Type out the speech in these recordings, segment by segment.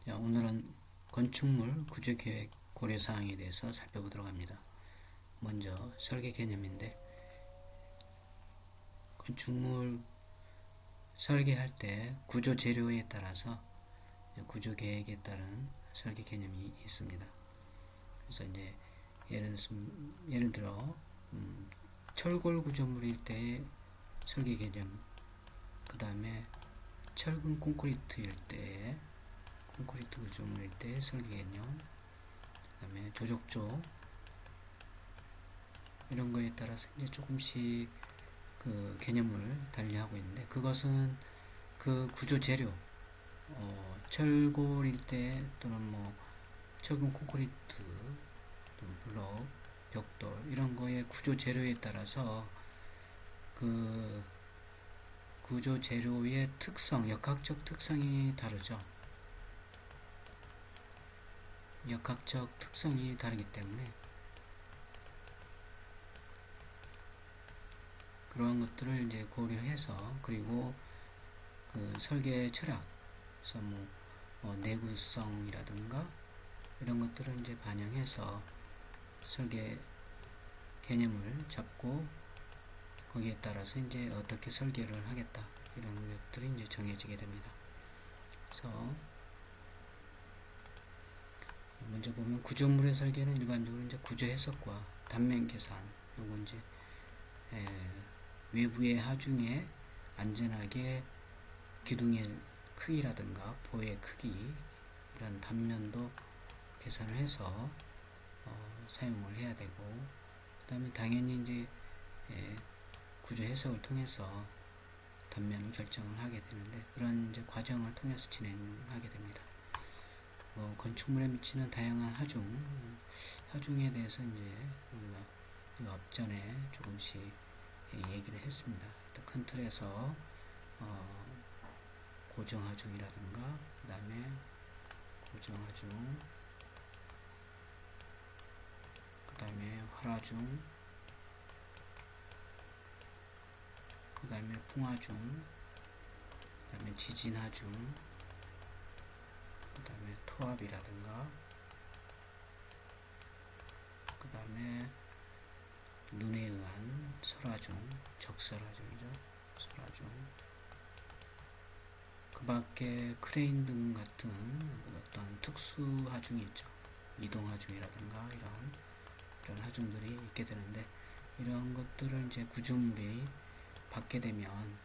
자, 오늘은 건축물 구조계획 고려사항에 대해서 살펴보도록 합니다. 먼저 설계 개념인데, 건축물 설계할 때 구조 재료에 따라서 구조계획에 따른 설계 개념이 있습니다. 그래서 이제 예를 들어 철골 구조물일 때의 설계 개념, 그 다음에 철근 콘크리트일 때의 콘크리트 구조물일 때 설계 개념, 그 다음에 조적조 이런 거에 따라서 이제 조금씩 그 개념을 달리하고 있는데, 그것은 그 구조 재료, 철골일 때 또는 뭐 철근 콘크리트 또는 블록, 벽돌 이런 거의 구조 재료에 따라서 그 구조 재료의 특성, 역학적 특성이 다르죠. 역학적 특성이 다르기 때문에 그러한 것들을 이제 고려해서, 그리고 그 설계 철학, 그래서 내구성이라든가 이런 것들을 이제 반영해서 설계 개념을 잡고 거기에 따라서 이제 어떻게 설계를 하겠다 이런 것들이 이제 정해지게 됩니다. 그래서 먼저 보면 구조물의 설계는 일반적으로 이제 구조 해석과 단면 계산, 요거 이제 외부의 하중에 안전하게 기둥의 크기라든가 보의 크기 이런 단면도 계산을 해서 사용을 해야 되고, 그 다음에 당연히 이제 구조 해석을 통해서 단면을 결정을 하게 되는데, 그런 이제 과정을 통해서 진행하게 됩니다. 건축물에 미치는 다양한 하중에 대해서 이제 우리가 앞전에 조금씩 얘기를 했습니다. 큰 틀에서 고정하중이라든가, 그 다음에 고정하중, 그 다음에 활하중, 그 다음에 풍하중, 그 다음에 지진하중, 그 다음에 토합이라든가, 그 다음에 눈에 의한 설하중, 적설하중이죠. 설하중. 그 밖에 크레인 등 같은 어떤 특수 하중이 있죠. 이동하중이라든가 이런 하중들이 있게 되는데, 이런 것들을 이제 구조물이 받게 되면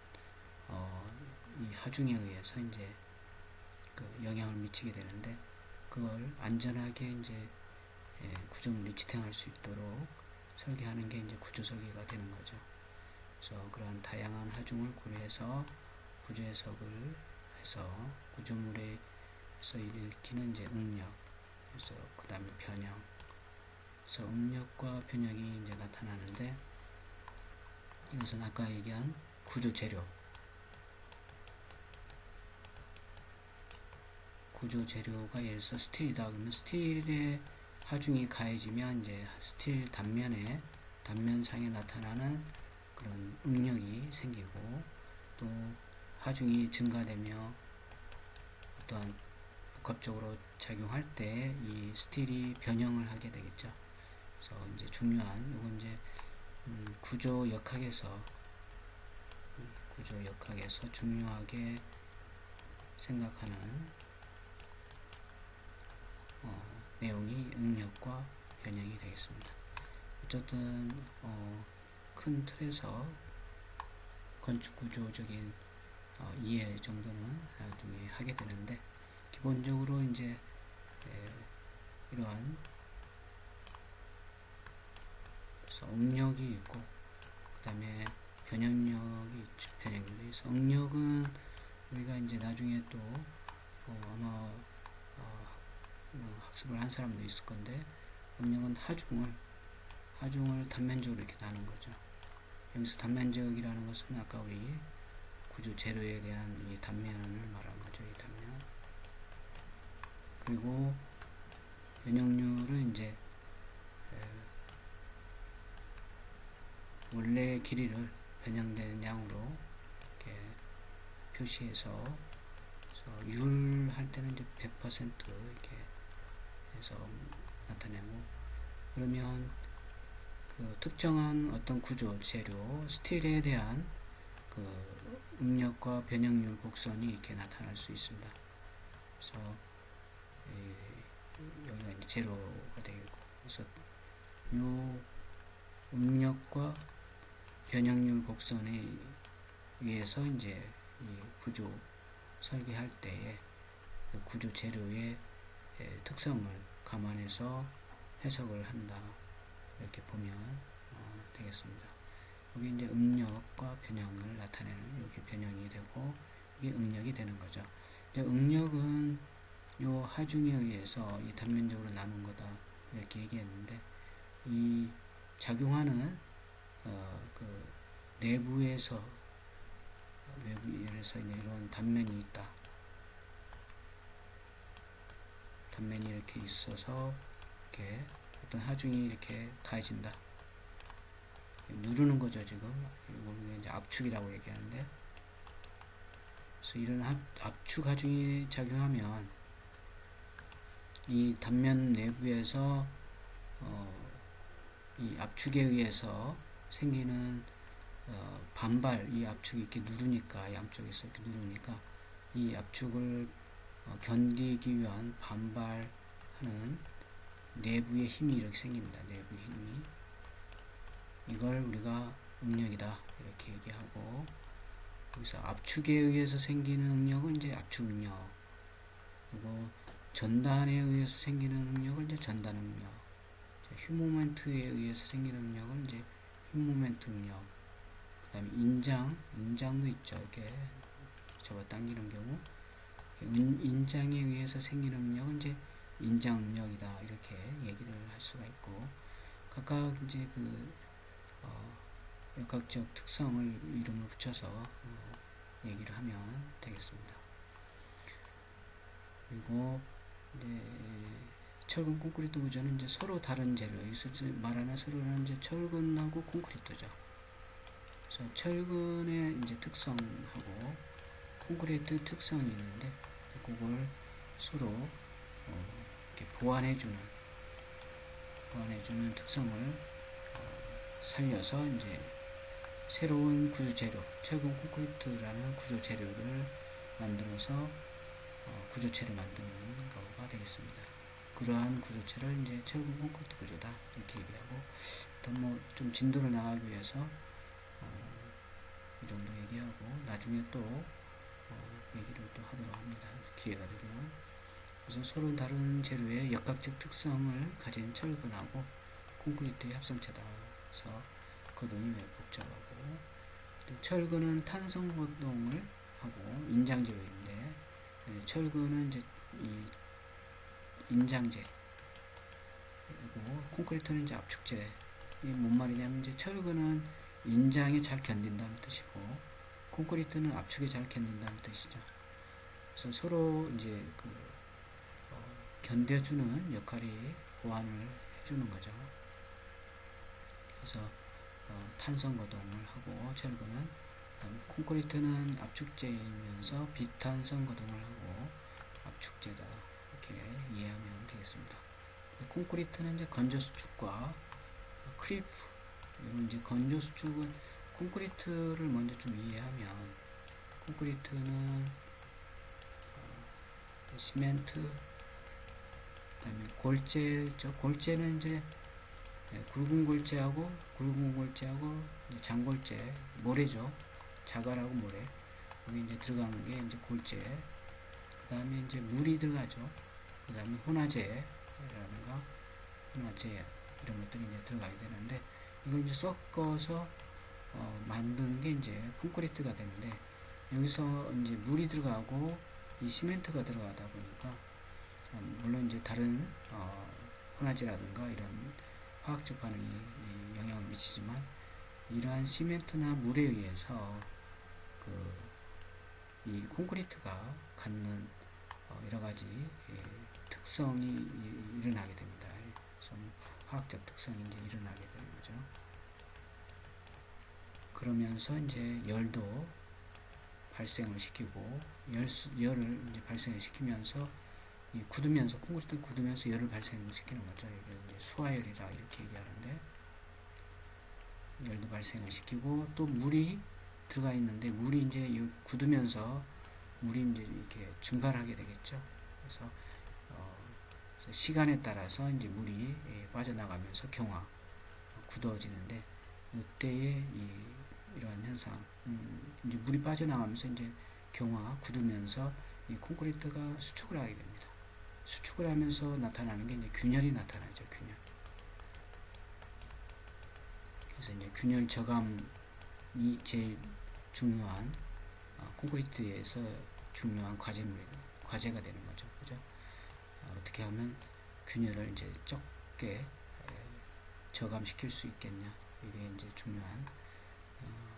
이 하중에 의해서 이제 그 영향을 미치게 되는데, 그걸 안전하게 이제 구조물이 지탱할 수 있도록 설계하는 게 이제 구조 설계가 되는 거죠. 그래서 그런 다양한 하중을 고려해서 구조 해석을 해서 구조물에서 일으키는 이제 응력, 그래서 그 다음에 변형, 그래서 응력과 변형이 이제 나타나는데, 이것은 아까 얘기한 구조 재료, 구조 재료가 예를 들어서 스틸이다 그러면 스틸의 하중이 가해지면 이제 스틸 단면상에 나타나는 그런 응력이 생기고, 또 하중이 증가되며 어떤 복합적으로 작용할 때 이 스틸이 변형을 하게 되겠죠. 그래서 이제 중요한 요건 이제 구조 역학에서 중요하게 생각하는 내용이 응력과 변형이 되겠습니다. 어쨌든 큰 틀에서 건축 구조적인 이해 정도는 나중에 하게 되는데, 기본적으로 이제 이러한 응력이 있고, 그 다음에 변형력이 있죠. 변형력이 있어. 응력은 우리가 이제 나중에 또 아마 학습을 한 사람도 있을 건데, 응력은 하중을 단면적으로 이렇게 나눈 거죠. 여기서 단면적이라는 것은 아까 우리 구조 재료에 대한 이 단면을 말한 거죠. 이 단면. 그리고 변형률은 이제 원래 길이를 변형된 양으로 이렇게 표시해서 그래서 율 할 때는 이제 100% 이렇게 해서 나타내고, 그러면 그 특정한 어떤 구조, 재료, 스틸에 대한 그 응력과 변형률 곡선이 이렇게 나타날 수 있습니다. 그래서 여기가 이제 제로가 되겠고, 그래서 요 응력과 변형률 곡선에 의해서 이제 이 구조 설계할 때에 그 구조 재료의 특성을 감안해서 해석을 한다, 이렇게 보면 되겠습니다. 여기 이제 응력과 변형을 나타내는, 이게 변형이 되고 이게 응력이 되는 거죠. 이제 응력은 요 하중에 의해서 이 단면적으로 나눈 거다, 이렇게 얘기했는데, 이 작용하는 그 내부에서 이런 단면이 있다. 단면이 이렇게 있어서 이렇게 어떤 하중이 이렇게 가해진다. 누르는 거죠, 지금. 이걸 이제 압축이라고 얘기하는데, 그래서 이런 압축 하중이 작용하면 이 단면 내부에서 이 압축에 의해서 생기는 반발, 이 압축이 이렇게 누르니까, 양쪽에서 이렇게 누르니까 이 압축을 견디기 위한 반발하는 내부의 힘이 이렇게 생깁니다. 내부의 힘이. 이걸 우리가 응력이다, 이렇게 얘기하고, 여기서 압축에 의해서 생기는 응력은 이제 압축 응력, 그리고 전단에 의해서 생기는 응력을 이제 전단 응력, 휴모멘트에 의해서 생기는 응력을 이제 휴모멘트 응력, 그 다음에 인장도 있죠. 이렇게 잡아 당기는 경우, 인장에 의해서 생기는 응력은 이제 인장 응력이다, 이렇게 얘기를 할 수가 있고, 각각 이제 그 역학적 특성을 이름을 붙여서 얘기를 하면 되겠습니다. 그리고 이제 철근 콘크리트 구조는 이제 서로 다른 재료, 여기서 말하는 서로는 이제 철근하고 콘크리트죠. 그래서 철근의 이제 특성하고 콘크리트 특성이 있는데, 그걸 서로 이렇게 보완해주는 특성을 살려서 이제 새로운 구조 재료, 철근 콘크리트라는 구조 재료를 만들어서 구조체를 만드는 거가 되겠습니다. 그러한 구조체를 이제 철근 콘크리트 구조다, 이렇게 얘기하고, 일단 뭐 좀 진도를 나가기 위해서 이 정도 얘기하고, 나중에 또 얘기를 또 하도록 합니다, 기회가 되면. 그래서 서로 다른 재료의 역학적 특성을 가진 철근하고 콘크리트의 합성체다. 그래서 거동이 매우 복잡하고, 철근은 탄성 거동을 하고 인장 재료인데, 철근은 이제 이 인장제, 그리고 콘크리트는 이제 압축제. 이게 뭔 말이냐면, 이제 철근은 인장에 잘 견딘다는 뜻이고, 콘크리트는 압축에 잘 견딘다는 뜻이죠. 그래서 서로 이제 그 견뎌주는 역할이 보완을 해주는 거죠. 그래서 탄성 거동을 하고 철근은, 콘크리트는 압축제이면서 비탄성 거동을 하고 압축제다, 이렇게 이해하면 되겠습니다. 콘크리트는 이제 건조 수축과 크리프, 이런 이제 건조 수축은 콘크리트를 먼저 좀 이해하면, 콘크리트는 시멘트, 그다음에 골재죠. 골재는 이제 굵은 골재하고 장골재, 모래죠. 자갈하고 모래. 여기 이제 들어가는 게 이제 골재. 그 다음에 이제 물이 들어가죠. 그 다음에 혼화재라든가 혼화재, 이런 것들이 이제 들어가게 되는데, 이걸 이제 섞어서 만든 게 이제 콘크리트가 되는데, 여기서 이제 물이 들어가고 이 시멘트가 들어가다 보니까, 물론 이제 다른 혼화재라든가 이런 화학적 반응이 영향을 미치지만, 이러한 시멘트나 물에 의해서 이 콘크리트가 갖는 여러 가지 특성이 일어나게 됩니다. 그래서 화학적 특성이 이제 일어나게 되는 거죠. 그러면서 이제 열도 발생을 시키고 열을 이제 발생을 시키면서 이 굳으면서 콘크리트 굳으면서 열을 발생시키는 거죠. 이게 이제 수화열이라 이렇게 얘기하는데 열도 발생을 시키고 또 물이 들어가 있는데 물이 이제 굳으면서 물이 이제 이렇게 증발하게 되겠죠. 그래서 시간에 따라서 이제 물이 빠져나가면서 경화 굳어지는데 이때에 이러한 현상 이제 물이 빠져나가면서 이제 경화 굳으면서 이 콘크리트가 수축을 하게 됩니다. 수축을 하면서 나타나는 게 이제 균열이 나타나죠. 균열. 그래서 이제 균열 저감이 제일 중요한 콘크리트에서 중요한 과제가 되는 거죠. 그죠? 어떻게 하면 균열을 이제 적게 저감시킬 수 있겠냐. 이게 이제 중요한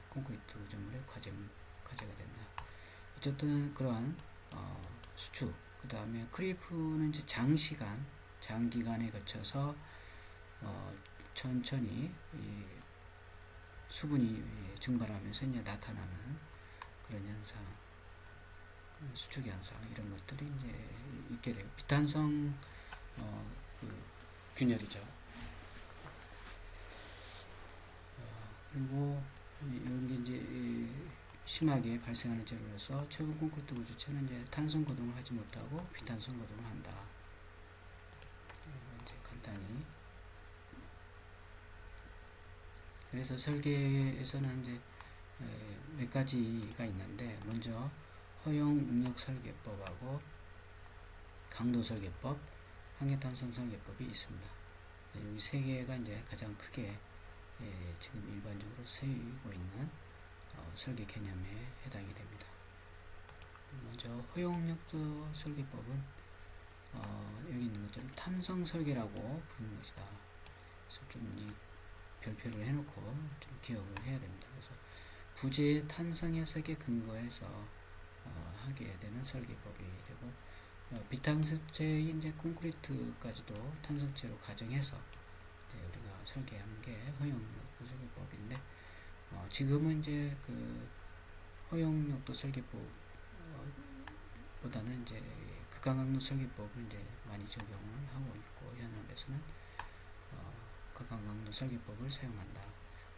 콘크리트 구조물의 과제가 된다. 어쨌든 그러한 수축, 그 다음에 크리프는 이제 장기간에 거쳐서 천천히 수분이 증발하면서 이제 나타나는 그런 현상, 수축 현상 이런 것들이 이제 있게 돼요. 비탄성 그 균열이죠. 그리고 이런 게 이제 심하게 발생하는 재료로서 최근 콘크리트 구조체는 이제 탄성 거동을 하지 못하고 비탄성 거동을 한다. 이제 간단히. 그래서 설계에서는 이제 몇 가지가 있는데 먼저 허용 응력 설계법하고 강도 설계법, 항해탄성 설계법이 있습니다. 여기 세 개가 이제 가장 크게 지금 일반적으로 쓰이고 있는 설계 개념에 해당이 됩니다. 먼저 허용력도 설계법은 여기 있는 것처럼 탄성 설계라고 부르는 것이다. 그래서 좀 별표를 해놓고 좀 기억을 해야 됩니다. 그래서 부재의 탄성 해석에 근거해서 하게 되는 설계법이 되고 비탄성체인 이제 콘크리트까지도 탄성체로 가정해서 우리가 설계하는 게 허용력도 설계법인데 지금은 이제 그 허용력도 설계법보다는 이제 극강강도 설계법을 이제 많이 적용을 하고 있고 현업에서는 극강강도 설계법을 사용한다.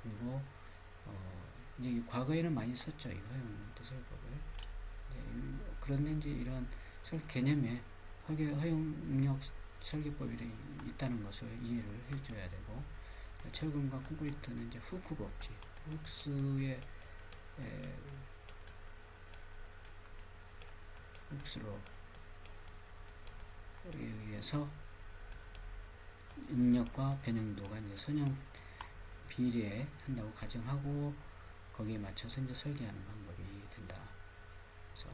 그리고 이제 과거에는 많이 썼죠. 이 허용력도 설계법을. 그런데 이제 이런 개념에 허용력 설계법이 있다는 것을 이해를 해줘야 되고 철근과 콘크리트는 이제 후크 법칙, 훅스로 의해서 응력과 변형도가 이제 선형 비례한다고 가정하고 거기에 맞춰서 이제 설계하는 방법이 된다. 그래서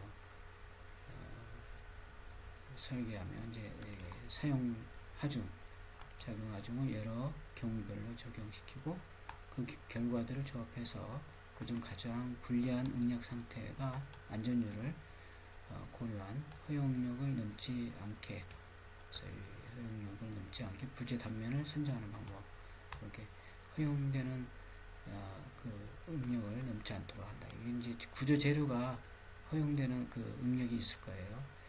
설계하면 이제 사용 하중, 작용 하중을 여러 경우별로 적용시키고 그 결과들을 조합해서 그중 가장 불리한 응력 상태가 안전율을 고려한 허용력을 넘지 않게, 허용력을 넘지 않게 부재 단면을 선정하는 방법. 이렇게 허용되는 그 응력을 넘지 않도록 한다. 이게 이제 구조 재료가 허용되는 그 응력이 있을 거예요.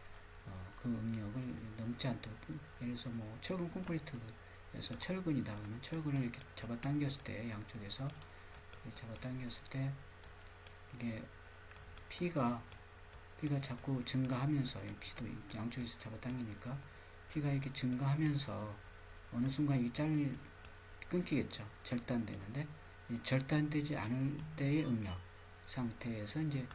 그 응력을 넘지 않도록, 예를 들어서 뭐 철근 콘크리트에서 철근이다 그러면 철근을 이렇게 잡아당겼을 때 양쪽에서 잡아당겼을 때 이게 피가 자꾸 증가하면서 피도 양쪽에서 잡아당기니까 피가 이렇게 증가하면서 어느 순간 이 끊기겠죠. 절단되는데 절단되지 않을 때의 응력 상태에서 이제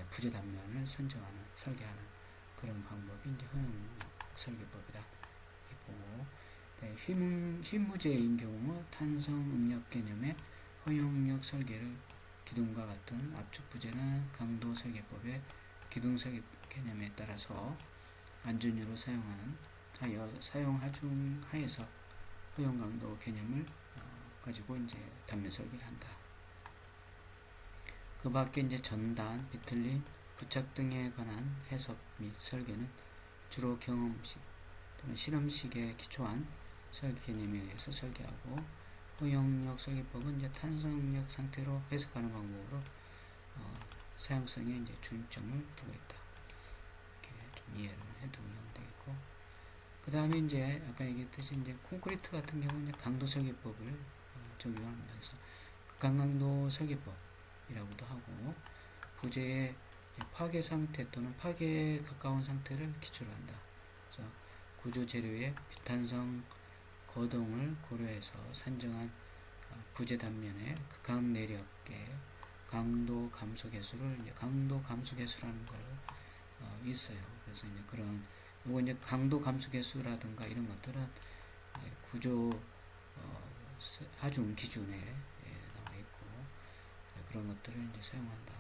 부재 단면을 설계하는 그런 방법이 이제 허용력 설계법이다. 이렇게 보고 휘무제인 경우 탄성 응력 개념의 허용력 설계를 기둥과 같은 압축 부재나 강도 설계법의 기둥 설계 개념에 따라서 안전유로 사용 하중 하에서 허용 강도 개념을 가지고 이제 단면 설계를 한다. 그 밖에 이제 전단, 비틀림, 부착 등에 관한 해석 및 설계는 주로 경험식 또는 실험식에 기초한 설계 개념에 의해서 설계하고 허용력 설계법은 이제 탄성력 상태로 해석하는 방법으로 사용성에 이제 중점을 두고 있다. 이렇게 좀 이해를 해두면 되겠고, 그 다음에 이제 아까 얘기했듯이 이제 콘크리트 같은 경우는 이제 강도 설계법을 적용합니다. 그래서 극한강도 설계법이라고도 하고, 부재의 파괴 상태 또는 파괴에 가까운 상태를 기초로 한다. 그래서 구조 재료의 비탄성 거동을 고려해서 산정한 부재 단면의 극한 내력의 강도 감소 계수를 이제 강도 감소 계수라는 걸 있어요. 그래서 이제 그런 요거 이제 강도 감소 계수라든가 이런 것들은 구조 하중 기준에 나와 있고, 그런 것들을 이제 사용한다.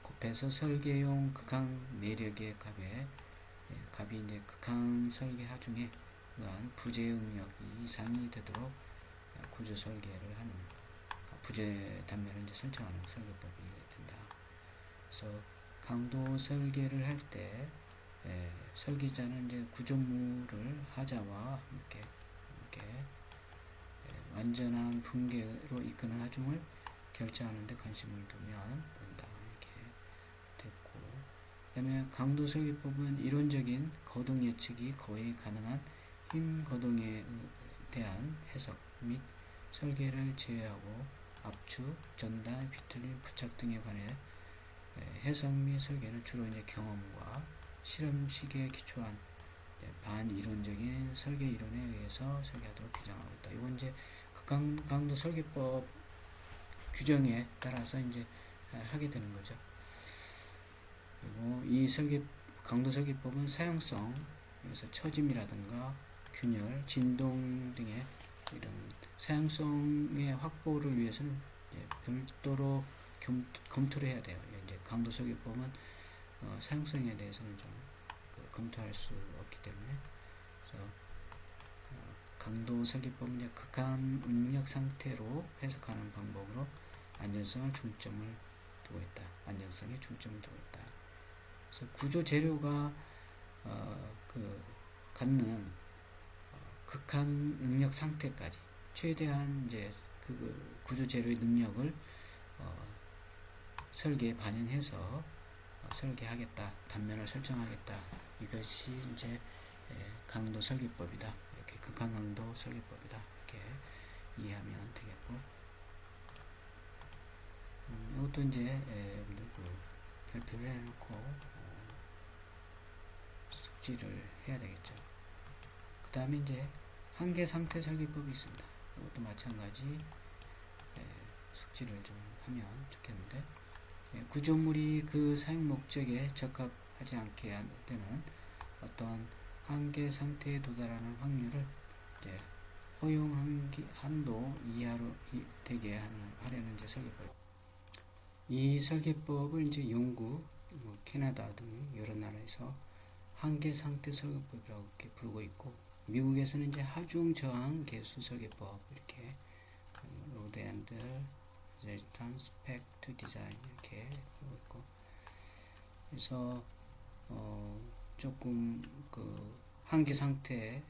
곱해서 설계용 극한 내력의 값이 이제 극한 설계 하중에 의한 부재 응력이 이상이 되도록 구조 설계를 하는 부재 단면을 이제 설정하는 설계법이 된다. 그래서 강도 설계를 할 때 설계자는 이제 구조물을 하자와 함께 완전한 붕괴로 이끄는 하중을 결정하는 데 관심을 두면 된다. 이렇게 됐고, 그 다음에 강도 설계법은 이론적인 거동 예측이 거의 가능한 힘 거동에 대한 해석 및 설계를 제외하고 압축, 전달, 비틀림, 부착 등에 관해 해석 및 설계는 주로 이제 경험과 실험식에 기초한 반이론적인 설계 이론에 의해서 설계하도록 규정하고 있다. 이건 이제 극강도 설계법 규정에 따라서 이제 하게 되는 거죠. 그리고 이 강도 설계법은 사용성, 그래서 처짐이라든가 균열, 진동 등의 이런 사용성의 확보를 위해서는 별도로 검토를 해야 돼요. 이제 강도 설계법은 사용성에 대해서는 좀 검토할 수 없기 때문에, 그래서 강도 설계법은 이제 극한 응력 상태로 해석하는 방법으로 안전성을 중점을 두고 있다. 안전성에 중점을 두고 있다. 그래서 구조 재료가 갖는 극한 응력 상태까지 최대한 이제 그 구조 재료의 능력을 설계에 반영해서 설계하겠다, 단면을 설정하겠다. 이것이 이제 강도 설계법이다. 이렇게 극한 강도 설계법이다. 이렇게 이해하면 되겠고, 이것도 이제 여러분들 발표를 해놓고 숙지를 해야 되겠죠. 그 다음에 이제 한계 상태 설계법이 있습니다. 이것도 마찬가지 숙지를 좀 하면 좋겠는데, 구조물이 그 사용 목적에 적합하지 않게 되는 어떤 한계 상태에 도달하는 확률을 이제 허용 한도 이하로 되게 하려는 이제 설계법. 이 설계법을 이제 영국, 캐나다 등 여러 나라에서 한계 상태 설계법이라고 이렇게 부르고 있고, 미국에서는 이제 하중 저항 계수 설계법, 이렇게 로드 앤드 레지스탄스 팩트 디자인 이렇게 부르고 있고, 그래서 조금 그 한계 상태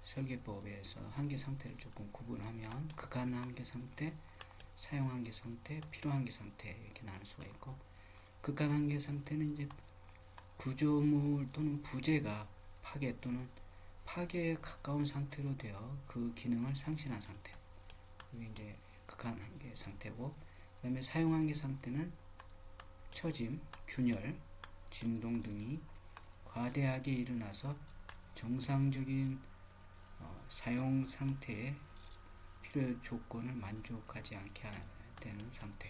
설계법에서 한계 상태를 조금 구분하면 극한 한계 상태, 사용 한계 상태, 필요 한계 상태 이렇게 나눌 수가 있고, 극한 한계 상태는 이제 구조물 또는 부재가 파괴 또는 파괴에 가까운 상태로 되어 그 기능을 상실한 상태. 이게 이제 극한 한계 상태고, 그 다음에 사용 한계 상태는 처짐, 균열, 진동 등이 과대하게 일어나서 정상적인 사용 상태의 필요 조건을 만족하지 않게 되는 상태.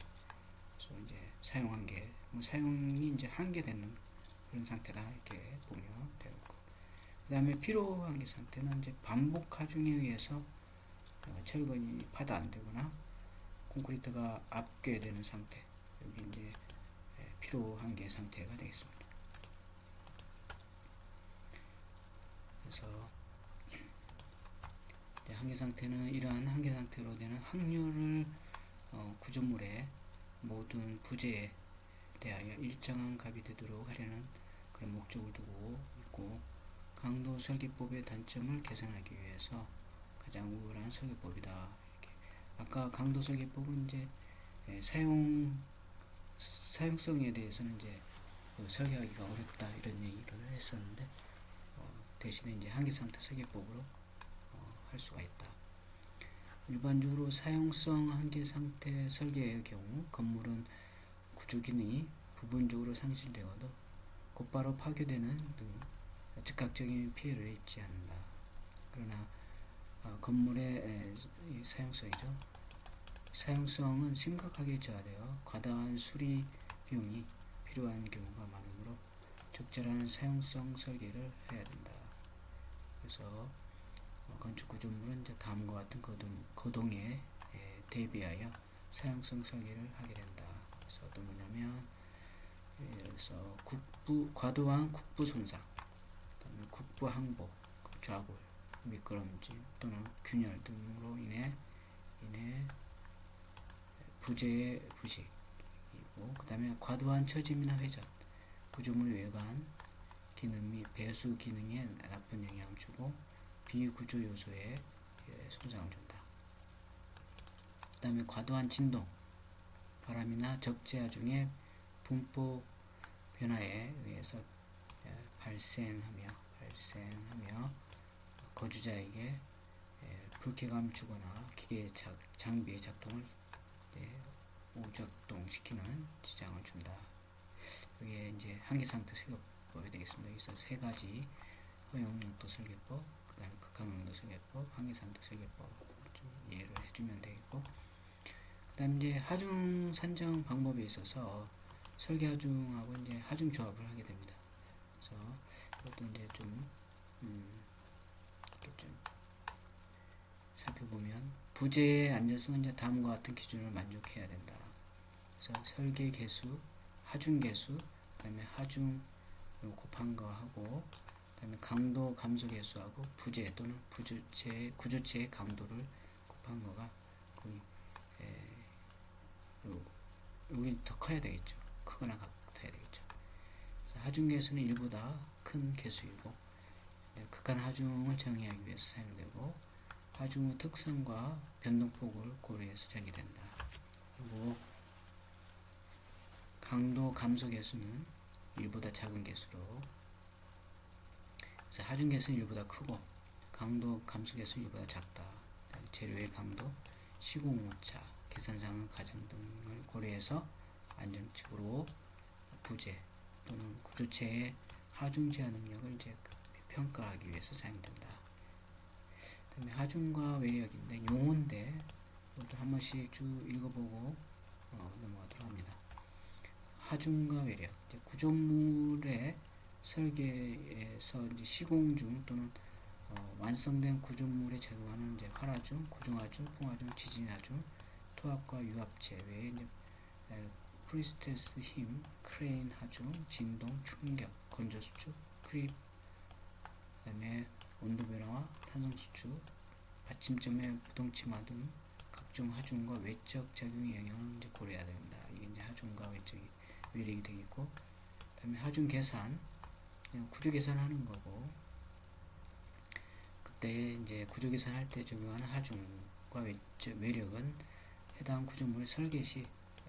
그래서 이제 사용 한계, 사용이 이제 한계되는 그런 상태다 이렇게 보면 되겠고, 그 다음에 필요 한계 상태는 이제 반복 하중에 의해서 철근이 파다 안 되거나 콘크리트가 압괴되는 상태. 여기 이제 필요 한계 상태가 되겠습니다. 그래서 한계 상태는 이러한 한계 상태로 되는 확률을 구조물의 모든 부재에 대하여 일정한 값이 되도록 하려는 그런 목적을 두고 있고, 강도 설계법의 단점을 개선하기 위해서 가장 우월한 설계법이다. 이렇게. 아까 강도 설계법은 이제 사용성에 대해서는 이제 설계하기가 어렵다 이런 얘기를 했었는데 대신에 이제 한계상태 설계법으로 할 수가 있다. 일반적으로 사용성 한계상태 설계의 경우 건물은 구조기능이 부분적으로 상실되어도 곧바로 파괴되는 등 즉각적인 피해를 입지 않는다. 그러나 건물의 사용성이죠. 사용성은 심각하게 저하되어 과다한 수리 비용이 필요한 경우가 많으므로 적절한 사용성 설계를 해야 된다. 그래서 건축 구조물은 이제 다음과 같은 거동에 대비하여 사용성 설계를 하게 된다. 그래서 어떤 거냐면 그래서 과도한 국부 손상, 그다음에 국부 항복, 좌골, 미끄럼짐 또는 균열 등으로 인해 부재의 부식이고, 그 다음에 과도한 처짐이나 회전, 구조물 외관 기능 및 배수 기능에 나쁜 영향을 주고 비구조 요소에 손상을 준다. 그 다음에 과도한 진동, 바람이나 적재하 중의 분포 변화에 의해서 발생하며 거주자에게 불쾌감 주거나 기계 장비의 작동을 오작동시키는 지장을 준다. 이게 이제 한계상태 설계법이 되겠습니다. 여기서 세 가지 허용용도 설계법, 그 다음에 극한용도 설계법, 한계상태 설계법 좀 이해를 해주면 되겠고, 그 다음 이제 하중 산정 방법에 있어서 설계 하중하고 이제 하중 조합을 하게 됩니다. 그래서 이것도 이제 좀 살펴보면 부재의 안전성은 이제 다음과 같은 기준을 만족해야 된다. 그래서 설계 개수, 하중 개수, 그다음에 하중 곱한 거 하고, 그다음에 강도 감소 개수하고 부재 또는 구조체의 강도를 곱한 거가 거의 여기 더 커야 되겠죠. 크거나 같아야 되겠죠. 그래서 하중 개수는 1보다 큰 개수이고, 극한 하중을 정의하기 위해서 사용되고, 하중의 특성과 변동폭을 고려해서 정의된다. 그리고 강도 감소 개수는 1보다 작은 개수로, 그래서 하중 개수는 1보다 크고 강도 감소 개수는 1보다 작다. 재료의 강도, 시공오차, 계산상의 과정 등을 고려해서 안정적으로 부재 또는 구조체의 하중 제어 능력을 이제 평가하기 위해서 사용된다. 그다음에 하중과 외력인데 용어인데 이것도 한 번씩 쭉 읽어보고 넘어가도록 합니다. 하중과 외력, 구조물의 설계에서 이제 시공 중 또는 완성된 구조물에 적용하는 이제 활하중, 고정하중, 풍하중, 지진하중, 토합과 유합체 외에 이제 프리스테스 힘, 크레인 하중, 진동, 충격, 건조 수축, 크립, 그다음에 온도 변화와 탄성 수축, 받침점의 부동치마 등 각종 하중과 외적 작용의 영향을 이제 고려해야 된다. 이게 이제 하중과 외적이 외력이 되겠고, 그다음에 하중 계산, 구조 계산하는 거고, 그때 이제 구조 계산할 때 적용하는 하중과 외력은 해당 구조물의 설계 시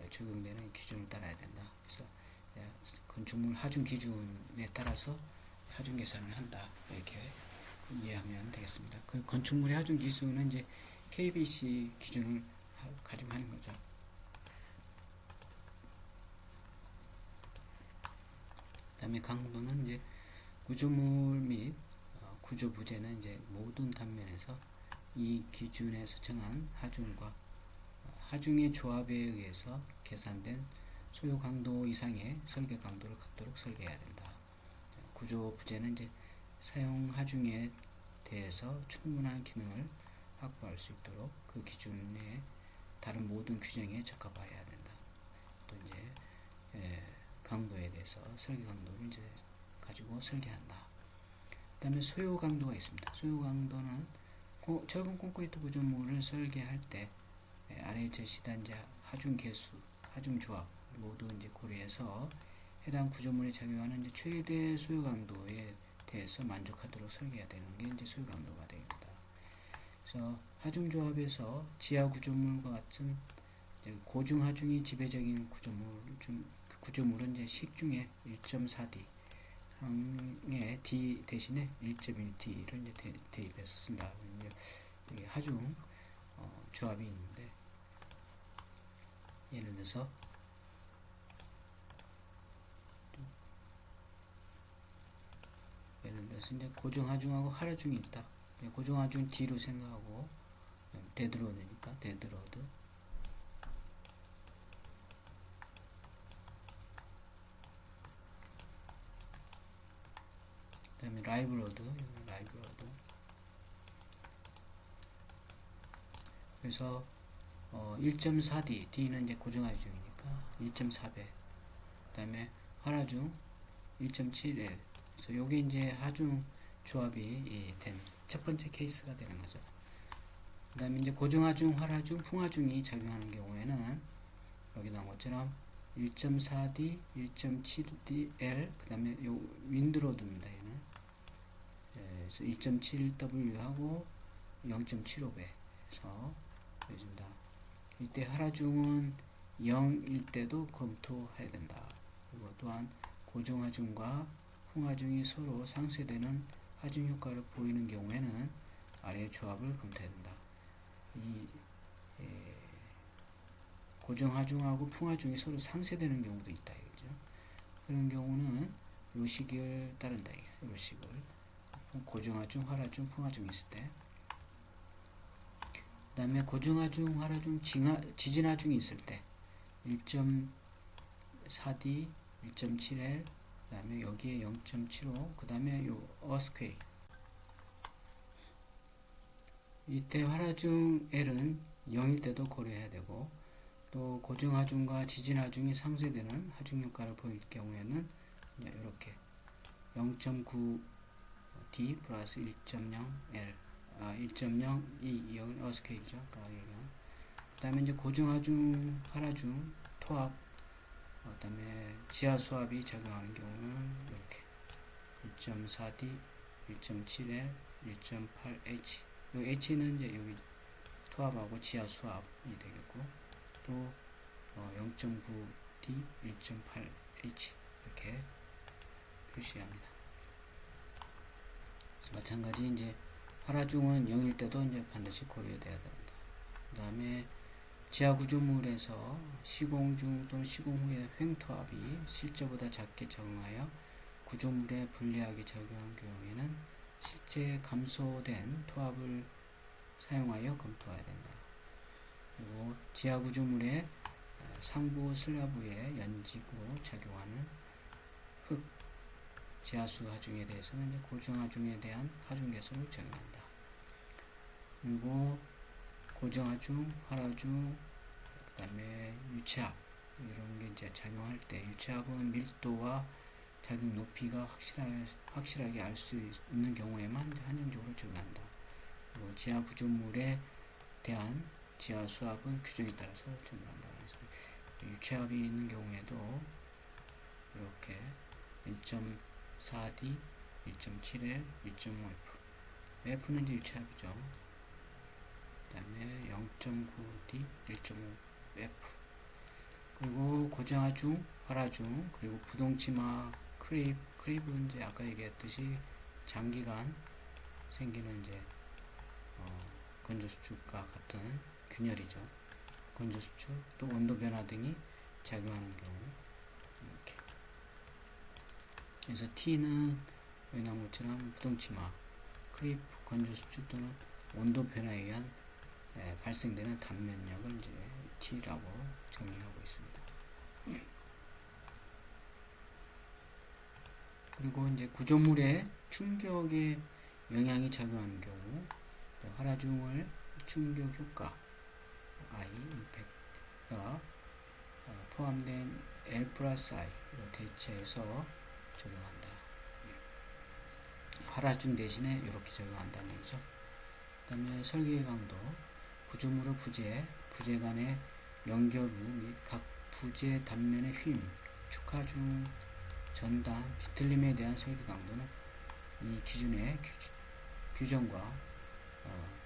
적용되는 기준을 따라야 된다. 그래서 건축물 하중 기준에 따라서 하중 계산을 한다. 이렇게 이해하면 되겠습니다. 그 건축물의 하중 기준은 이제 KBC 기준을 가지고 하는 거죠. 그다음에 강도는 이제 구조물 및 구조 부재는 이제 모든 단면에서 이 기준에서 정한 하중과 하중의 조합에 의해서 계산된 소요 강도 이상의 설계 강도를 갖도록 설계해야 된다. 구조 부재는 이제 사용 하중에 대해서 충분한 기능을 확보할 수 있도록 그 기준에 다른 모든 규정에 적합해야 된다. 또 이제 강도에 대해서 설계 강도를 이제 가지고 설계한다. 그다음에 소요 강도가 있습니다. 소요 강도는 철근 콘크리트 구조물을 설계할 때 아래에 제시된 이제 하중 개수, 하중 조합 모두 이제 고려해서 해당 구조물에 작용하는 이제 최대 소요 강도에 대해서 만족하도록 설계해야 되는 게 이제 소요 강도가 됩니다. 그래서 하중 조합에서 지하 구조물과 같은 이제 고중하중이 지배적인 구조물은 이제 식 중에 1.4D 항에 D 대신에 1.1D를 이제 대입해서 쓴다. 이제 하중 조합이 있는데, 예를 들어서 이제 고중하중하고 하라중이 있다. 고중하중 D로 생각하고 데드로드니까 데드로드. 그 다음에 라이브로드. 그래서 1.4D, D는 이제 고중하중이니까 1.4배. 그 다음에 하라중 1.7L. 그래서 요게 이제 하중 조합이 된 첫 번째 케이스가 되는 거죠. 그 다음에 이제 고중하중, 하라중, 풍하중이 작용하는 경우에는 여기 나온 것처럼 1.4D, 1.7DL, 그 다음에 요 윈드로드입니다. 얘는. 그래서 1.7W 하고 0.75배. 그래서 보여줍니다. 이때 하라중은 0일 때도 검토해야 된다. 그리고 또한 고중하중과 풍하중이 서로 상쇄되는 하중 효과를 보이는 경우에는 아래의 조합을 검토해야 된다. 이 고중하중하고 풍하중이 서로 상쇄되는 경우도 있다. 이거죠. 그런 경우는 요 식을 따른다. 요 식을 고중하중, 하라중, 풍하중이 있을 때. 그 다음에 고중하중, 하라중, 지진하중이 있을 때 1.4D, 1.7L, 그 다음에 여기에 0.75, 그 다음에 요 어스퀘이크. 이때 하라중 L은 0일 때도 고려해야 되고, 또 고중하중과 지진하중이 상쇄되는 하중 효과를 보일 경우에는 이렇게 0.9D 플러스 1.0L, 1.02 여기는 어스퀘이크죠. 그 다음에 이제 고중하중, 하라중, 토합, 그 다음에 지하 수압이 작용하는 경우는 이렇게 1.4D, 1.7L, 1.8H. 이 H는 이제 여기 토합하고 지하 수압이 되겠고, 또 0.9D, 1.8H 이렇게 표시합니다. 마찬가지 이제 하라중은 0일 때도 이제 반드시 고려해야 됩니다. 그 다음에 지하 구조물에서 시공 중 또는 시공 후에 횡토합이 실제보다 작게 적응하여 구조물에 불리하게 작용한 경우에는 실제 감소된 토합을 사용하여 검토해야 된다. 그리고 지하 구조물의 상부 슬라브의 연직으로 작용하는 흙, 지하수 하중에 대해서는 이제 고정하중에 대한 하중 개수를 적용한다. 그리고 고정하중, 하라중, 그 다음에 유체합 이런 게 이제 작용할 때, 유체합은 밀도와 작용 높이가 확실하게 알 수 있는 경우에만 한정적으로 적용한다. 그리고 지하 구조물에 대한 지하 수압은 규정에 따라서 적용한다. 그래서 유체합이 있는 경우에도 이렇게 1.4D, 1.7L, 1.5F. F는 이제 유체합이죠. 그 다음에 0.9D, 1.5F. 그리고 고정하중, 하라중, 그리고 부동치마, 크립은 이제 아까 얘기했듯이 장기간 생기는 이제 건조수축과 같은 균열이죠. 건조수축, 또 온도 변화 등이 작용하는 경우 이렇게. 그래서 T는 여기 나온 것처럼 부동치마, 크립, 건조수축 또는 온도 변화에 의한 발생되는 단면력을 이제 T라고 정의하고 있습니다. 그리고 이제 구조물의 충격에 영향이 작용하는 경우, 하라중을 충격 효과 I 임팩트가 포함된 L 플러스 I로 대체해서 적용한다. 하라중 대신에 이렇게 적용한다는 얘기죠. 그 다음에 설계 강도, 구조물의 부재 간의 연결부 및 각 부재 단면의 휨, 축하중, 전단, 비틀림에 대한 설계 강도는 이 기준의 규정과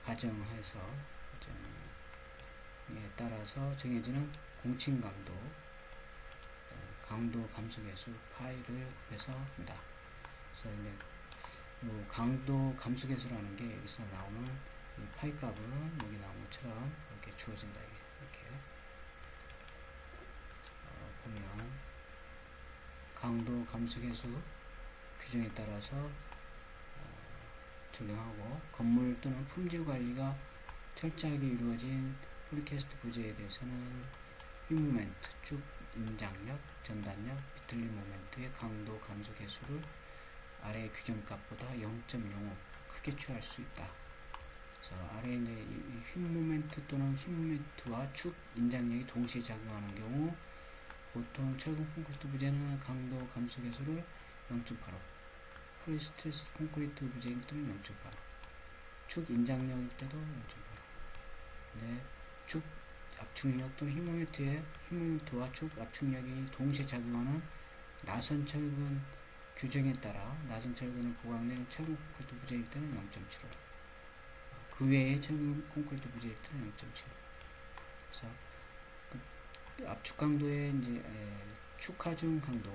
가정해서 따라서 정해지는 공칭 강도, 강도 감소계수 파이를 곱해서 한다. 그래서 이제 요 강도 감소계수라는 게 여기서 나오는 이 파이 값은 여기 나온 것처럼 이렇게 주어진다. 이렇게 보면 강도 감소계수 규정에 따라서 적용하고 건물 또는 품질 관리가 철저하게 이루어진 프리캐스트 부재에 대해서는 휘모멘트, 쭉 인장력, 전단력, 비틀림 모멘트의 강도 감소 계수를 아래 규정값보다 0.05 크게 취할 수 있다. 그래서 아래 이제 이 휘모멘트 또는 휘모멘트와 축 인장력이 동시에 작용하는 경우 보통 철근 콘크리트 부재는 강도 감소 계수를 0.85, 프리스트레스 콘크리트 부재일 때는 0.85, 축 인장력일 때도 0.85. 네, 축 압축력 또는 휘모멘트와 축 압축력이 동시에 작용하는 나선 철근 규정에 따라 나선 철근을 보강된 철근 콘크리트 부재일 때는 0.75, 그 외에 철근 콘크리트 부재일 때는 0.75. 그래서 그 압축 강도의 이제 축하중 강도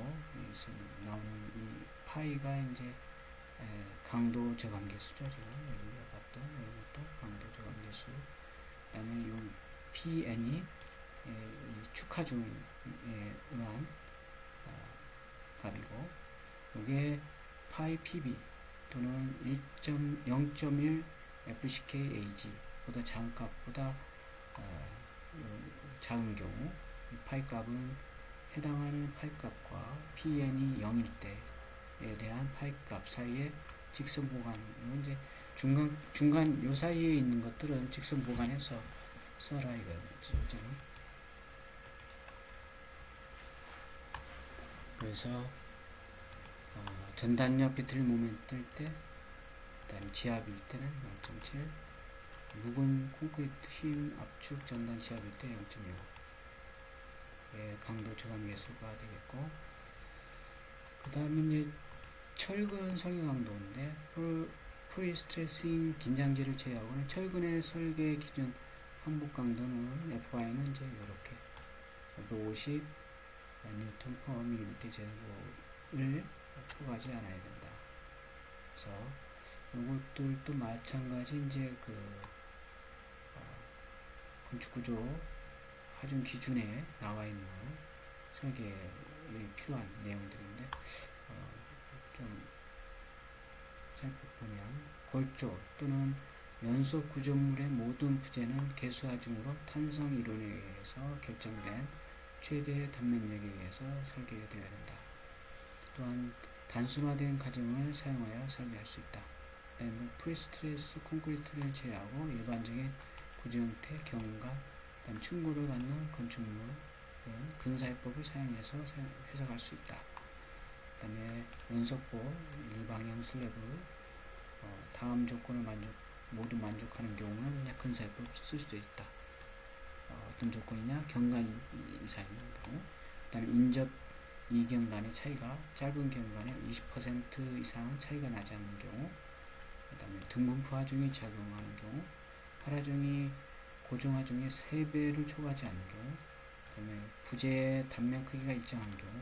나오는 이 파이가 이제 강도 저감계수죠. 지금 여기 봤던 이것도 강도 저감계수. 그다음에 이 PN이 축하중에 의한 값이고, 이게 파이 PB 또는 0.1 FCK AG보다 작은 값보다 작은 경우 파이 값은 해당하는 파이 값과 PN이 0일 때에 대한 파이 값 사이에 직선 보관은 이제 중간 요 사이에 있는 것들은 직선 보관해서 써라 이거죠. 그래서 전단력 비틀림 모멘트일 때, 그다음에 지압일 때는 0.7, 묵은 콘크리트 힘 압축 전단 지압일 때 0.6. 강도 저감 계수가 되겠고, 그 다음에 이제 철근 설계 강도인데 프리스트레싱 긴장지를 제외하고는 철근의 설계 기준 항복 강도는 FY는 이제 이렇게 150 뉴턴 퍼 밀리미터 제곱을 초과하지 않아야 된다. 그래서 이것들도 마찬가지 이제 그 건축구조 하중 기준에 나와 있는 설계에 필요한 내용들인데 좀 살펴보면 골조 또는 연속 구조물의 모든 부재는 개수하중으로 탄성 이론에 의해서 결정된 최대 단면력에 의해서 설계되어야 된다. 또한 단순화된 가정을 사용하여 설계할 수 있다. 그다음에 프리스트레스 콘크리트를 제외하고 일반적인 구조 형태, 경관, 그다음 층고를 갖는 건축물은 근사해법을 사용해서 해석할 수 있다. 그다음에 연속보 일방형 슬래브 다음 조건을 모두 만족하는 경우는 근사해법을 쓸 수도 있다. 어떤 조건이냐? 경관 이상인 경우, 그 다음에 인접 이경관의 차이가 짧은 경관에 20% 이상 차이가 나지 않는 경우, 그 다음에 등분포 하중이 작용하는 경우, 하라중이 고정하중의 3배를 초과하지 않는 경우, 그 다음에 부재의 단면 크기가 일정한 경우,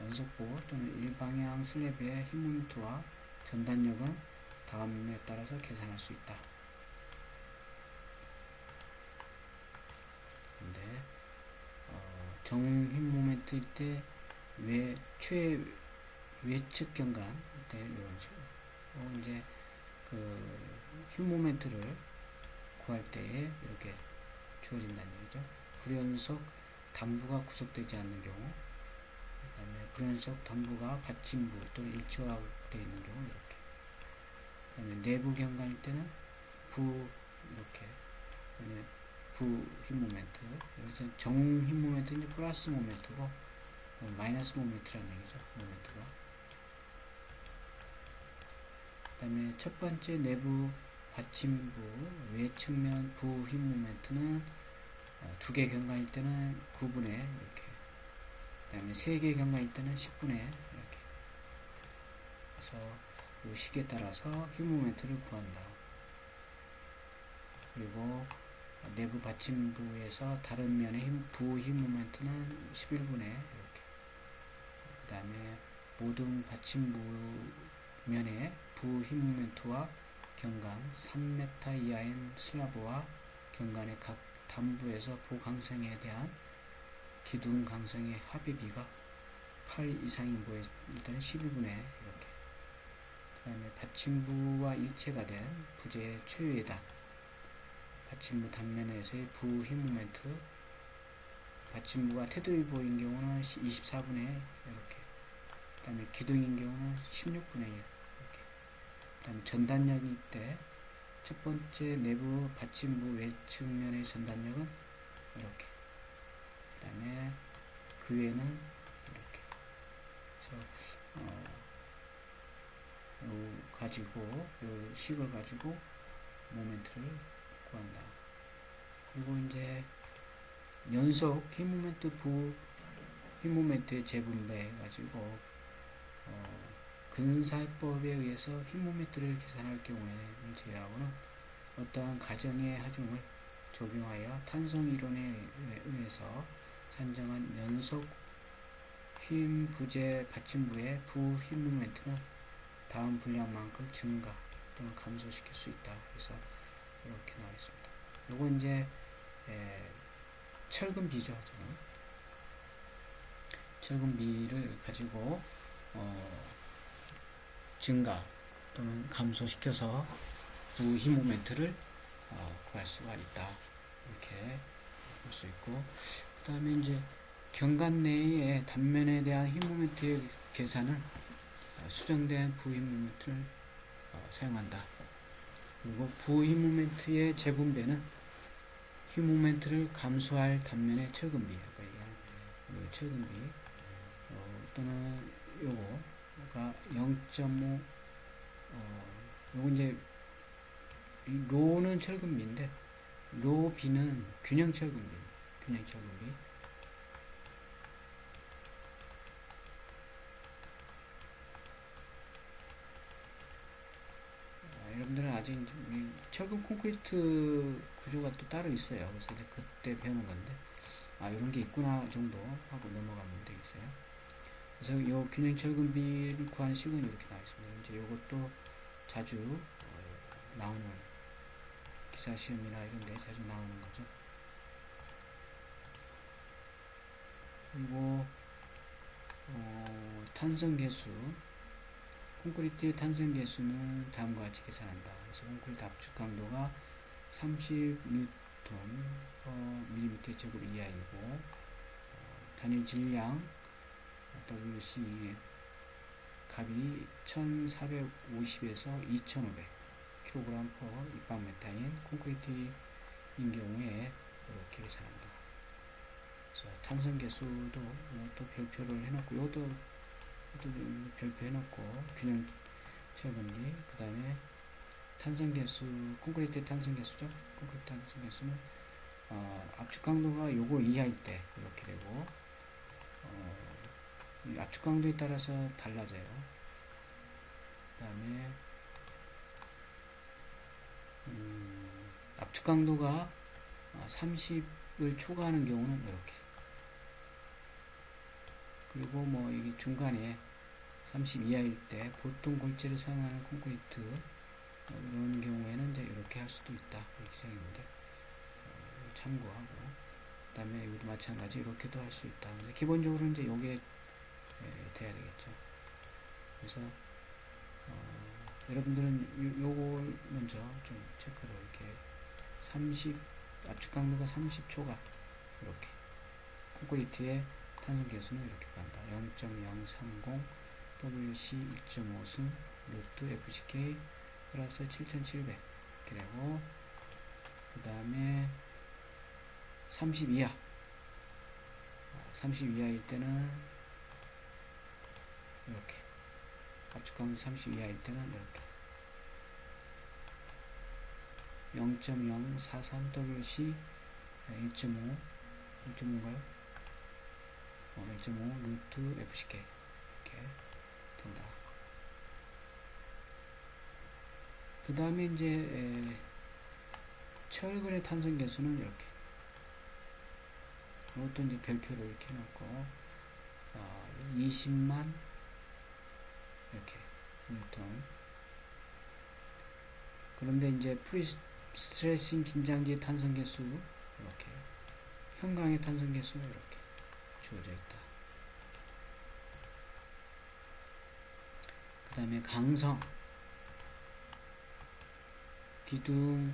연속보 또는 일방향 슬래브의 힘 모멘트와 전단력은 다음에 따라서 계산할 수 있다. 근데 정힘 모멘트일 때 외측 경관 때 이런 식으로 이제 그힘 모멘트를 구할 때에 이렇게 주어진다는 얘기죠. 불연속 단부가 구속되지 않는 경우, 그 다음에 불연속 단부가 받침부 또는 일조화되어 있는 경우 이렇게. 그 다음에 내부 경관일 때는 이렇게. 그 다음에 힘 모멘트. 여기서 정힘 모멘트는 플러스 모멘트고 마이너스 모멘트라는 얘기죠. 모멘트가. 그 다음에 첫 번째 내부 받침부 외측면 부힘 모멘트는 2개 경관일 때는 9분의 이렇게. 그 다음에 3개 경관일 때는 10분의 이렇게. 그래서 이 식에 따라서 힘 모멘트를 구한다. 그리고 내부 받침부에서 다른 면의 부힘 모멘트는 11분의 이렇게. 그 다음에 모든 받침부 면의 부힘 모멘트와 경관 3m 이하인 슬라브와 경관의 각 단부에서 보강성에 대한 기둥 강성의 합의비가 8 이상인 부에 일단 12분의 이렇게. 그 다음에 받침부와 일체가 된 부재의 최외단 받침부 단면에서의 부힘 모멘트 받침부가 테두리보인 경우는 24분의 이렇게. 그 다음에 기둥인 경우는 16분의 1 이렇게. 그 다음에 전단력일 때 첫 번째 내부 받침부 외측면의 전단력은 이렇게. 그 다음에 그 외에는 이렇게. 그래서 요 가지고 요 식을 가지고 모멘트를 구한다. 그리고 이제 연속 힘 모멘트 힘 모멘트의 재분배 가지고 근사법에 의해서 힘 모멘트를 계산할 경우에는 제하고는 어떠한 가정의 하중을 적용하여 탄성 이론에 의해서 산정한 연속 힘 부재 받침부의 부힘 모멘트는 다음 분량만큼 증가 또는 감소시킬 수 있다. 그래서 이렇게 나와 있습니다. 요거 이제 철근비죠. 저는 철근비를 가지고 증가 또는 감소시켜서 부힘 모멘트를 구할 수가 있다. 이렇게 볼 수 있고, 그 다음에 이제 경관 내의 단면에 대한 힘 모멘트의 계산은 수정된 부힘 모멘트를 사용한다. 그리고 부힘 모멘트의 재분배는 힘 모멘트를 감소할 단면의 철근비, 아까 얘기한 철근비 또는 요거가 0.5 요거 이제 로는 철근비인데 로 B는 균형 철근비. 여러분들은 아직 철근 콘크리트 구조가 또 따로 있어요. 그래서 이제 그때 배우는 건데 이런 게 있구나 정도 하고 넘어가면 되겠어요. 그래서 요 균형 철근비를 구하는 식은 이렇게 나와 있습니다. 이제 요것도 자주 나오는 기사 시험이나 이런 데 자주 나오는 거죠. 그리고 탄성 계수 콘크리트의 탄성 계수는 다음과 같이 계산한다. 그래서 콘크리트 압축 강도가 30N mm 제곱 이하이고 단위 질량 WC 값이 1450에서 2500 kg per 입방미터인 콘크리트인 경우에 이렇게 계산한다. 그래서 탄성 계수도 또 별표를 해놓고 요도 별표 해놓고 균형 철분비 그 다음에 탄성 계수 콘크리트 탄성 계수죠. 콘크리트 탄성 계수는 압축 강도가 요거 이하일 때 이렇게 되고 이 압축 강도에 따라서 달라져요. 그 다음에 압축 강도가 30을 초과하는 경우는 이렇게. 그리고 뭐 이게 중간에 30 이하일 때 보통 골재를 사용하는 콘크리트 이런 경우에는 이제 이렇게 할 수도 있다. 이렇게 생겼는데 참고하고 그 다음에 여기도 마찬가지 이렇게도 할 수 있다. 근데 기본적으로 이제 요게 돼야 되겠죠. 그래서 여러분들은 요걸 먼저 좀 체크를 이렇게 30 압축 강도가 30초가 이렇게 콘크리트의 탄성 계수는 이렇게 간다. 0.030 WC 1.5승 루트 FCK 플러스 7700 이렇게 되고 그 다음에 30 이하 30 이하일 때는 이렇게 압축 강도 30 이하일 때는 이렇게 0.043 WC 1.5 1.5인가요? 1.5 루트 FCK 이렇게 된다. 그 다음에 이제 철근의 탄성 계수는 이렇게, 이것도 이제 별표를 이렇게 놓고 20만 이렇게 뉴턴. 그런데 이제 프리스트레싱 긴장지의 탄성 계수 이렇게, 현강의 탄성 계수 이렇게 주어져 있다. 그 다음에 강성, 기둥,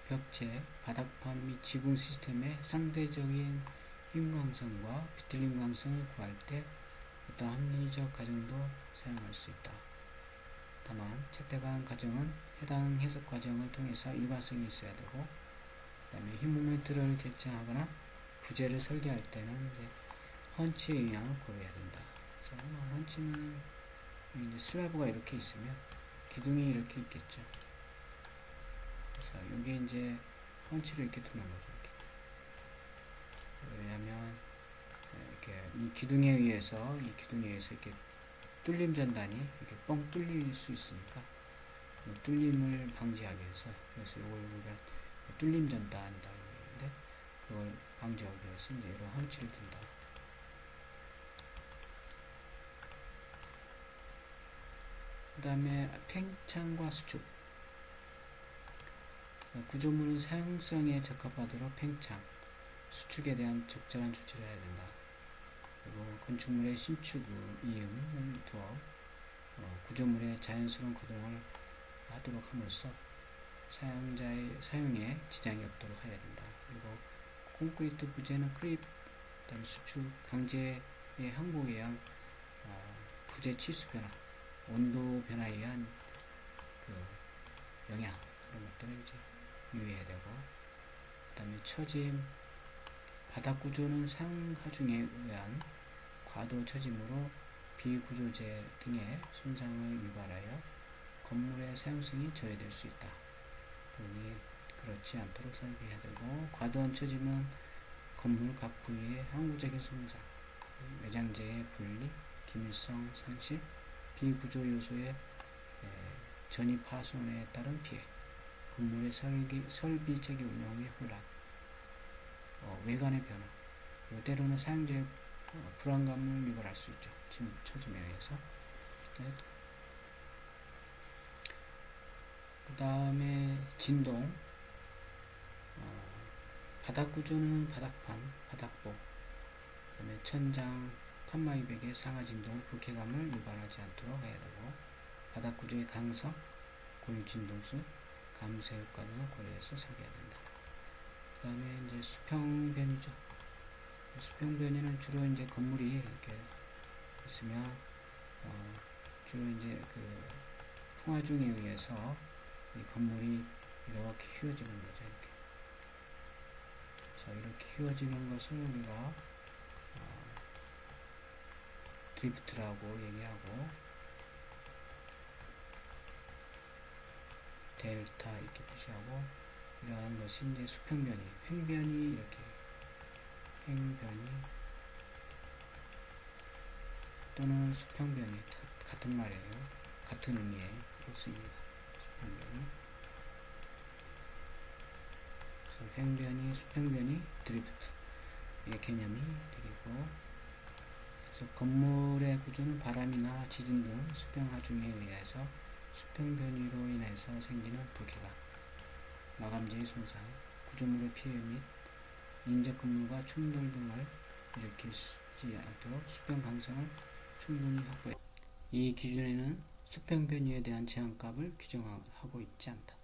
벽체, 바닥판 및 지붕 시스템의 상대적인 힘 강성과 비틀림 강성을 구할 때 어떤 합리적 가정도 사용할 수 있다. 다만 채택한 가정은 해당 해석 과정을 통해서 일관성이 있어야 되고, 그 다음에 힘 모멘트를 결정하거나 부재를 설계할 때는 이제 펀치의 영향을 고려해야 된다. 그래서 펀치는 이제 슬라브가 이렇게 있으면 기둥이 이렇게 있겠죠. 그래서 이게 이제 펀치를 이렇게 두는 거죠. 이렇게. 왜냐하면 이렇게 이 기둥에 의해서 이렇게 뚫림 전단이 이렇게 뻥 뚫릴 수 있으니까 뚫림을 방지하기 위해서, 그래서 이걸 우리가 뚫림 전단이다 이러는데, 그걸 방지하기 위해서 이제 이런 펀치를 둔다. 그 다음에 팽창과 수축. 구조물은 사용성에 적합하도록 팽창, 수축에 대한 적절한 조치를 해야 된다. 그리고 건축물의 신축 이음을 두어 구조물의 자연스러운 거동을 하도록 함으로써 사용자의 사용에 지장이 없도록 해야 된다. 그리고 콘크리트 부재는 크립, 그다음에 수축, 강제의 항복에 의한 부재 치수 변화, 온도 변화에 의한 그 영향, 이런 것들을 이제 유의해야 되고, 그 다음에 처짐, 바닥 구조는 상하중에 의한 과도 처짐으로 비구조재 등의 손상을 유발하여 건물의 사용성이 저해될 수 있다. 그러니 그렇지 않도록 설계해야 되고, 과도한 처짐은 건물 각 부위의 항구적인 손상, 외장재의 분리, 기밀성 상실, 비구조 요소의 전입 파손에 따른 피해, 건물의 설비체계 운영의 혼란, 외관의 변화, 때로는 사용자의 불안감을 유발할 수 있죠. 처짐에 의해서. 그 다음에 진동, 바닥 구조는 바닥판, 바닥보, 그 다음에 천장, 칸막이벽의 상하 진동을 불쾌감을 유발하지 않도록 해야 되고, 바닥 구조의 강성, 고유 진동수, 감쇄 효과 등을 고려해서 설계해야 된다. 그 다음에 이제 수평 변이죠. 수평 변이는 주로 이제 건물이 이렇게 있으면 주로 이제 그 풍화중에 의해서 이 건물이 이렇게 휘어지는 거죠. 이렇게. 그래서 이렇게 휘어지는 것을 우리가 드리프트라고 얘기하고, 델타 이렇게 표시하고, 이러한 것이 이제 수평변이, 횡변이 이렇게, 횡변이 또는 수평변이 같은 말이에요. 같은 의미에 있습니다. 수평변이. 그래서 횡변이, 수평변이, 드리프트, 이게 개념이 되겠고, 그래서 건물의 구조는 바람이나 지진 등 수평 하중에 의해서 수평 변이로 인해서 생기는 불쾌감, 마감재의 손상, 구조물의 피해 및 인접 건물과 충돌 등을 일으키지 않도록 수평 강성을 충분히 확보해. 이 기준에는 수평 변이에 대한 제한값을 규정하고 있지 않다.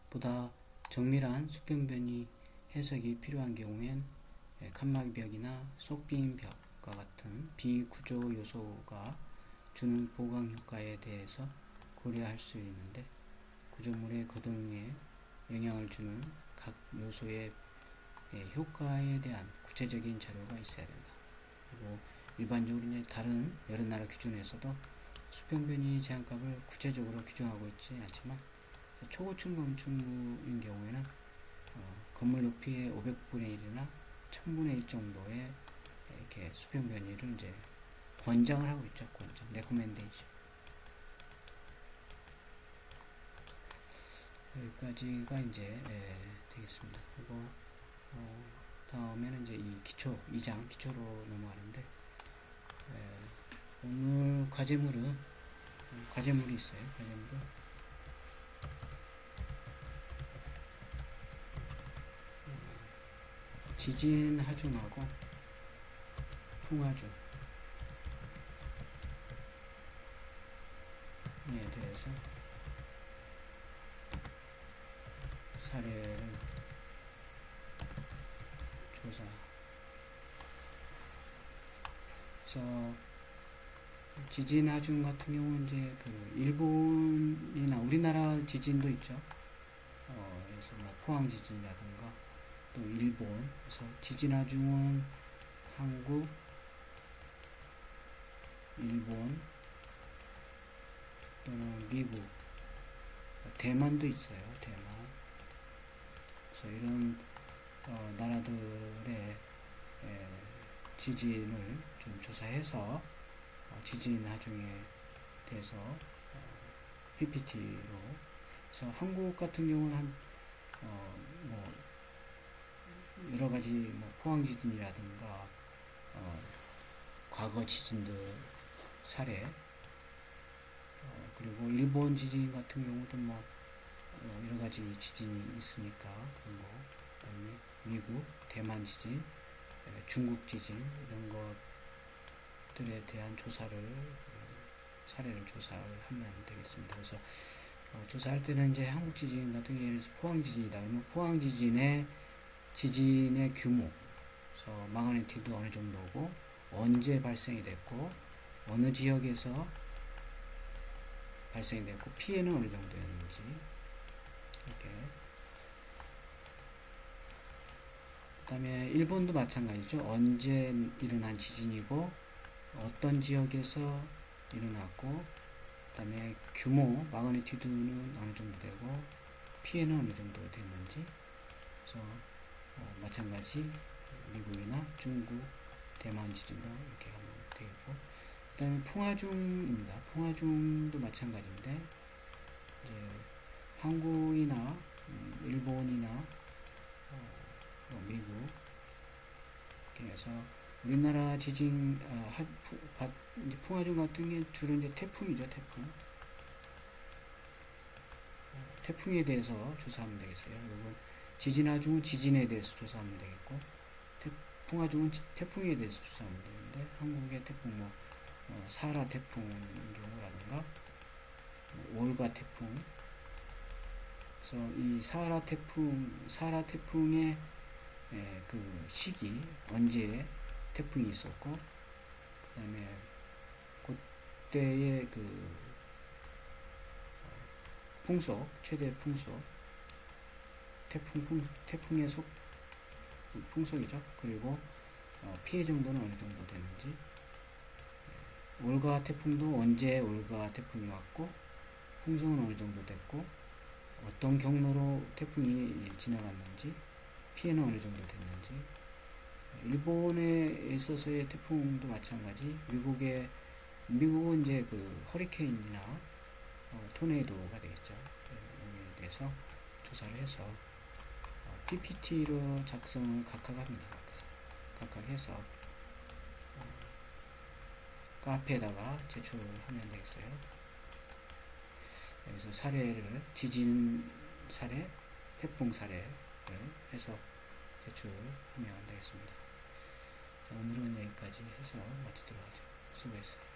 보다 정밀한 수평 변이 해석이 필요한 경우엔 칸막이벽이나 속빈 벽과 같은 비구조 요소가 주는 보강 효과에 대해서 고려할 수 있는데, 구조물의 거동에 영향을 주는 각 요소의 효과에 대한 구체적인 자료가 있어야 된다. 그리고 일반적으로 이제 다른 여러 나라 기준에서도 수평 변이 제한값을 구체적으로 규정하고 있지 않지만, 초고층 건축물인 경우에는 건물 높이의 500분의 1이나 1000분의 1 정도의 이렇게 수평 변이를 이제 권장을 하고 있죠. 권장, 레코멘데이션. 여기까지가 이제 되겠습니다. 그리고 다음에는 이제 이 기초 2장 기초로 넘어가는데, 오늘 과제물이 있어요. 과제물은 지진 하중하고 풍하중에 대해서 사례를 조사. 그래서 지진 하중 같은 경우는 이제 그 일본이나 우리나라 지진도 있죠. 그래서 뭐 포항 지진이라든가 또 일본. 그래서 지진 하중은 한국, 일본 또는 미국, 대만도 있어요. 대만. 그래서 이런 나라들의 지진을 좀 조사해서 지진 하중에 대해서 PPT로. 그래서 한국 같은 경우는 뭐 여러 가지 뭐 포항 지진이라든가 과거 지진들 사례, 그리고 일본 지진 같은 경우도 뭐 여러 가지 지진이 있으니까 그런 거, 그다음에 미국, 대만 지진, 중국 지진 이런 것들에 대한 사례를 조사를 하면 되겠습니다. 그래서 조사할 때는 이제 한국 지진 같은 경우에는 포항 지진이다. 그러면 포항 지진의 규모, 그래서 마그니튜드 어느 정도고, 언제 발생이 됐고, 어느 지역에서 발생이 됐고, 피해는 어느 정도였는지, 이렇게. 그 다음에 일본도 마찬가지죠. 언제 일어난 지진이고, 어떤 지역에서 일어났고, 그 다음에 규모, 마그니튜드는 어느 정도 되고, 피해는 어느 정도 됐는지. 그래서 마찬가지 미국이나 중국, 대만 지진도 이렇게 하면 되겠고, 그 다음에 풍하중입니다. 풍하중도 마찬가지인데, 이제 한국이나 일본이나 미국, 이렇게 해서 우리나라 지진, 이제 풍하중 같은 게 주로 이제 태풍이죠. 태풍에 대해서 조사하면 되겠어요. 이건 지진 하중은 지진에 대해서 조사하면 되겠고, 풍하중은 태풍에 대해서 조사하면 되는데, 한국의 태풍 뭐 사하라 태풍 경우라든가 올가 태풍. 그래서 이 사하라 태풍의 그 시기, 언제 태풍이 있었고, 그 다음에 그때의 그 풍속, 최대 풍속, 태풍의 풍속이죠. 그리고 피해 정도는 어느 정도 되는지, 올가 태풍도 언제 올가 태풍이 왔고, 풍속은 어느 정도 됐고, 어떤 경로로 태풍이 지나갔는지, 피해는 어느 정도 됐는지. 일본에 있어서의 태풍도 마찬가지. 미국은 이제 그 허리케인이나 토네이도가 되겠죠. 여기에 대해서 조사를 해서 PPT로 작성을 각각 합니다. 각각 해서 카페에다가 제출하면 되겠어요. 여기서 지진 사례, 태풍 사례를 해서 제출하면 되겠습니다. 자, 오늘은 여기까지 해서 마치도록 하죠. 수고했어요.